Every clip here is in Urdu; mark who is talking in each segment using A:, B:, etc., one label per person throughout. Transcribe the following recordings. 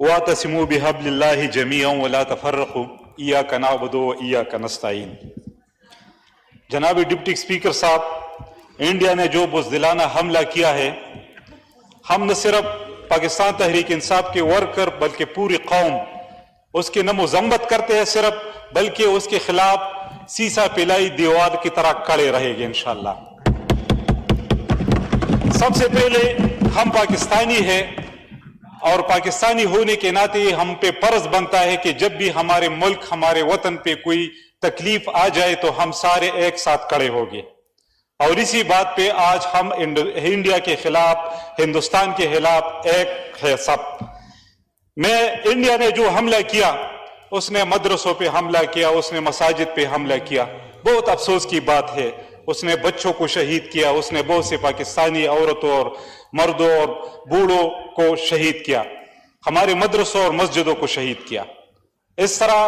A: وَاعْتَصِمُوا بِحَبْلِ اللَّهِ جَمِيعًا وَلَا تَفَرَّقُوا إِيَّاكَ نَعْبُدُ وَإِيَّاكَ نَسْتَعِينُ۔ جناب ڈپٹی اسپیکر صاحب، انڈیا نے جو بزدلانہ حملہ کیا ہے، ہم نہ صرف پاکستان تحریک انصاف کے ورکر بلکہ پوری قوم اس کی نہ مذمت کرتے ہیں صرف، بلکہ اس کے خلاف سیسا پلائی دیوار کی طرح کھڑے رہے گے انشاءاللہ۔ سب سے پہلے ہم پاکستانی ہیں، اور پاکستانی ہونے کے ناطے ہم پہ فرض بنتا ہے کہ جب بھی ہمارے ملک ہمارے وطن پہ کوئی تکلیف آ جائے تو ہم سارے ایک ساتھ کھڑے ہوں گے، اور اسی بات پہ آج ہم انڈیا کے خلاف، ہندوستان کے خلاف ایک ہے سب۔ انڈیا نے جو حملہ کیا، اس نے مدرسوں پہ حملہ کیا، اس نے مساجد پہ حملہ کیا، بہت افسوس کی بات ہے۔ اس نے بچوں کو شہید کیا، اس نے بہت سے پاکستانی عورتوں اور مردوں اور بوڑھوں کو شہید کیا، ہمارے مدرسوں اور مسجدوں کو شہید کیا۔ اس طرح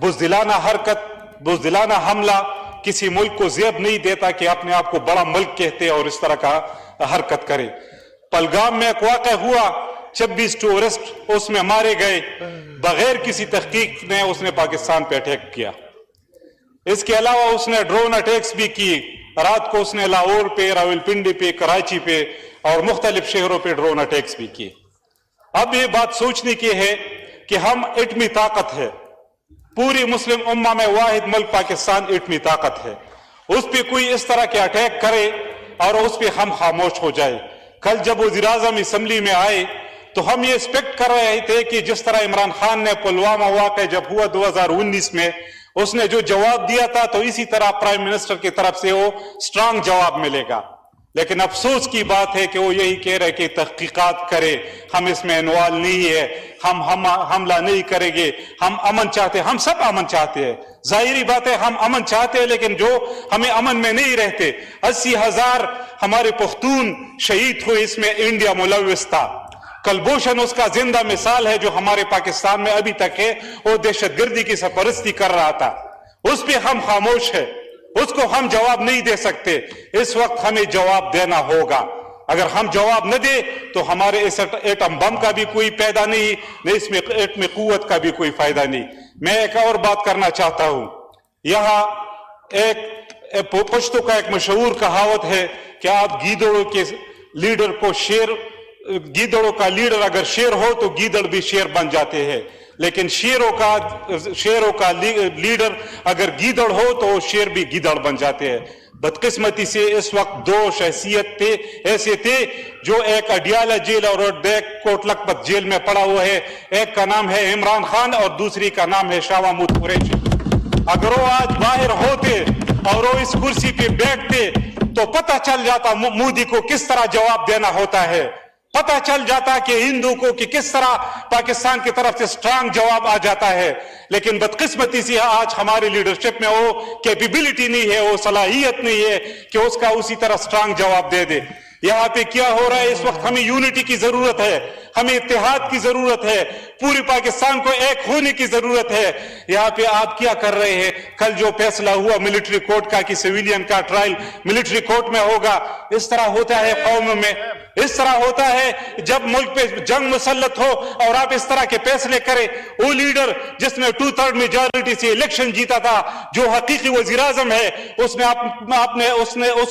A: بزدلانہ حرکت، بزدلانہ حملہ کسی ملک کو زیب نہیں دیتا کہ اپنے آپ کو بڑا ملک کہتے اور اس طرح کا حرکت کرے۔ پہلگام میں ایک واقعہ ہوا، 26 ٹورسٹ اس میں مارے گئے، بغیر کسی تحقیق نے اس نے پاکستان پہ اٹیک کیا۔ اس کے علاوہ اس نے ڈرون اٹیکس بھی کی، رات کو اس نے لاہور پہ، راولپنڈی پہ، کراچی پہ اور مختلف شہروں پہ ڈرون اٹیکس بھی کیے۔ اب یہ بات سوچنے کی ہے کہ ہم ایٹمی طاقت ہے، پوری مسلم امہ میں واحد ملک پاکستان ایٹمی طاقت ہے، اس پہ کوئی اس طرح کے اٹیک کرے اور اس پہ ہم خاموش ہو جائے۔ کل جب وزیر اعظم اسمبلی میں آئے تو ہم یہ ایکسپیکٹ کر رہے تھے کہ جس طرح عمران خان نے پلوامہ واقعہ جب ہوا 2019 میں اس نے جو جواب دیا تھا، تو اسی طرح پرائم منسٹر کی طرف سے وہ سٹرانگ جواب ملے گا۔ لیکن افسوس کی بات ہے کہ وہ یہی کہہ رہے کہ تحقیقات کرے، ہم اس میں انوالو نہیں ہے، ہم حملہ نہیں کریں گے، ہم امن چاہتے ہیں۔ ہم سب امن چاہتے ہیں، ظاہری بات ہے ہم امن چاہتے ہیں، لیکن جو ہمیں امن میں نہیں رہتے۔ 80,000 ہمارے پختون شہید ہوئے، اس میں انڈیا ملوث تھا۔ کلبھوشن اس کا زندہ مثال ہے جو ہمارے پاکستان میں ابھی تک ہے، وہ دہشت گردی کی سرپرستی کر رہا تھا، اس پہ ہم خاموش ہیں، اس کو ہم جواب نہیں دے سکتے۔ اس وقت ہمیں جواب دینا ہوگا، اگر ہم جواب نہ دیں تو ہمارے اس ایٹم بم کا بھی کوئی پیدا نہیں، نہ اس میں ایٹمی قوت کا بھی کوئی فائدہ نہیں۔ میں ایک اور بات کرنا چاہتا ہوں، یہاں ایک پشتو کا ایک مشہور کہاوت ہے کہ آپ گیدڑوں کے لیڈر کو گیدڑوں کا لیڈر اگر شیر ہو تو گیدڑ بھی شیر بن جاتے ہیں، لیکن شیروں کا لیڈر اگر گیدڑ ہو تو شیر بھی گیدڑ بن جاتے ہیں۔ بدقسمتی سے اس وقت دو شخصیت ایسے تھے جو ایک اڈیالہ جیل اور ایک کوٹ لکھپت جیل میں پڑا ہوا ہے، ایک کا نام ہے عمران خان اور دوسری کا نام ہے شاہ محمود قریشی۔ اگر وہ آج باہر ہوتے اور وہ اس کرسی پہ بیٹھتے تو پتہ چل جاتا مودی کو کس طرح جواب دینا ہوتا ہے، پتہ چل جاتا کہ ہندو کو کہ کس طرح پاکستان کی طرف سے سٹرانگ جواب آ جاتا ہے۔ لیکن بدقسمتی سے آج ہماری لیڈرشپ میں وہ کیپیبلٹی نہیں ہے، وہ صلاحیت نہیں ہے کہ اس کا اسی طرح سٹرانگ جواب دے دے۔ یہاں پہ کیا ہو رہا ہے اس وقت؟ ہمیں یونٹی کی ضرورت ہے، ہمیں اتحاد کی ضرورت ہے، پوری پاکستان کو ایک ہونے کی ضرورت ہے۔ یہاں پہ آپ کیا کر رہے ہیں؟ کل جو فیصلہ ہوا ملٹری کورٹ کا کہ سویلین کا ٹرائل ملٹری کورٹ میں ہوگا، اس طرح ہوتا ہے قوم میں، اس طرح ہوتا ہے جب ملک پہ جنگ مسلط ہو اور آپ اس طرح کے فیصلے کریں۔ وہ لیڈر جس نے 2/3 میجارٹی سے الیکشن جیتا تھا، جو حقیقی وزیر اعظم ہے، اس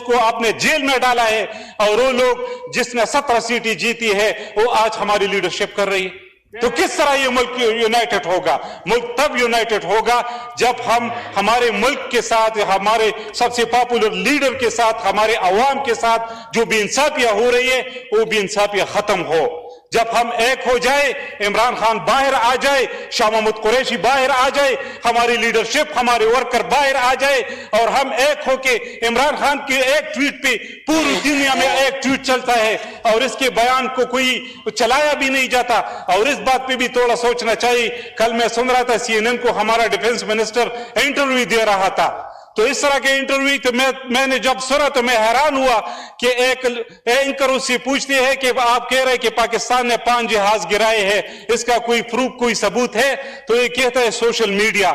A: کو آپ نے جیل میں ڈالا ہے، اور وہ لوگ جس نے 17 سیٹیں جیتی ہے وہ آج ہماری لیڈرشپ کر رہی ہے۔ تو کس طرح یہ ملک یونائٹڈ ہوگا؟ ملک تب یونائٹڈ ہوگا جب ہم ہمارے ملک کے ساتھ، ہمارے سب سے پاپولر لیڈر کے ساتھ، ہمارے عوام کے ساتھ جو بے انصافیاں ہو رہی ہے وہ بے انصافیاں ختم ہو۔ جب ہم ایک ہو جائے، عمران خان باہر آ جائے، شاہ محمود قریشی باہر آ جائے، ہماری لیڈرشپ، ہمارے ورکر باہر آ جائے، اور ہم ایک ہو کے عمران خان کے ایک ٹویٹ پہ پوری دنیا میں ایک ٹویٹ چلتا ہے اور اس کے بیان کو کوئی چلایا بھی نہیں جاتا، اور اس بات پہ بھی تھوڑا سوچنا چاہیے۔ کل میں سن رہا تھا CNN کو ہمارا ڈیفنس منسٹر انٹرویو دے رہا تھا، تو اس طرح کے انٹرویو تو میں نے جب سنا تو میں حیران ہوا کہ ایک اینکر اس سے پوچھتے ہیں کہ آپ کہہ رہے کہ پاکستان نے 5 جہاز گرائے ہیں، اس کا کوئی پروف، کوئی ثبوت ہے؟ تو یہ کہتا ہے سوشل میڈیا۔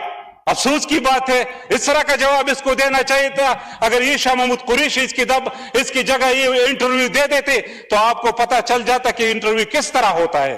A: افسوس کی بات ہے، اس طرح کا جواب اس کو دینا چاہیے تھا۔ اگر یہ شاہ محمود قریشی اس کی جگہ یہ انٹرویو دے دیتے تو آپ کو پتہ چل جاتا کہ انٹرویو کس طرح ہوتا ہے۔